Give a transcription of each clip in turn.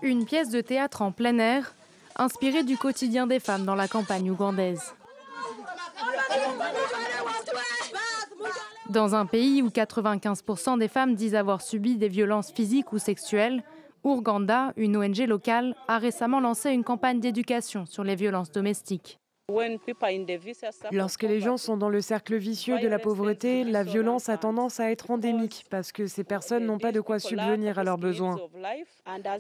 Une pièce de théâtre en plein air, inspirée du quotidien des femmes dans la campagne ougandaise. Dans un pays où 95% des femmes disent avoir subi des violences physiques ou sexuelles, Ouganda, une ONG locale, a récemment lancé une campagne d'éducation sur les violences domestiques. Lorsque les gens sont dans le cercle vicieux de la pauvreté, la violence a tendance à être endémique parce que ces personnes n'ont pas de quoi subvenir à leurs besoins.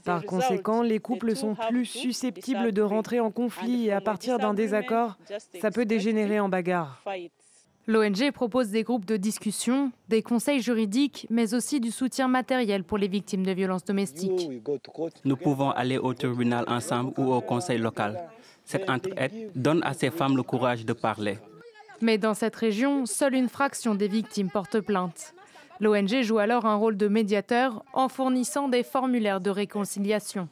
Par conséquent, les couples sont plus susceptibles de rentrer en conflit et à partir d'un désaccord, ça peut dégénérer en bagarre. L'ONG propose des groupes de discussion, des conseils juridiques, mais aussi du soutien matériel pour les victimes de violences domestiques. Nous pouvons aller au tribunal ensemble ou au conseil local. Cette entraide donne à ces femmes le courage de parler. Mais dans cette région, seule une fraction des victimes porte plainte. L'ONG joue alors un rôle de médiateur en fournissant des formulaires de réconciliation.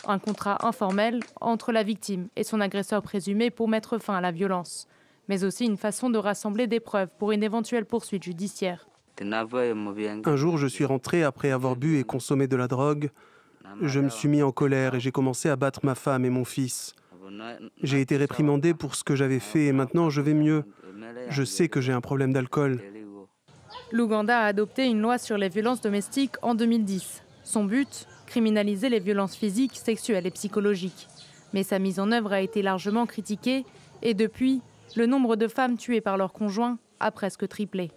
Un contrat informel entre la victime et son agresseur présumé pour mettre fin à la violence, mais aussi une façon de rassembler des preuves pour une éventuelle poursuite judiciaire. Un jour, je suis rentré après avoir bu et consommé de la drogue. Je me suis mis en colère et j'ai commencé à battre ma femme et mon fils. J'ai été réprimandé pour ce que j'avais fait et maintenant je vais mieux. Je sais que j'ai un problème d'alcool. L'Ouganda a adopté une loi sur les violences domestiques en 2010. Son but, criminaliser les violences physiques, sexuelles et psychologiques. Mais sa mise en œuvre a été largement critiquée et depuis, le nombre de femmes tuées par leur conjoint a presque triplé.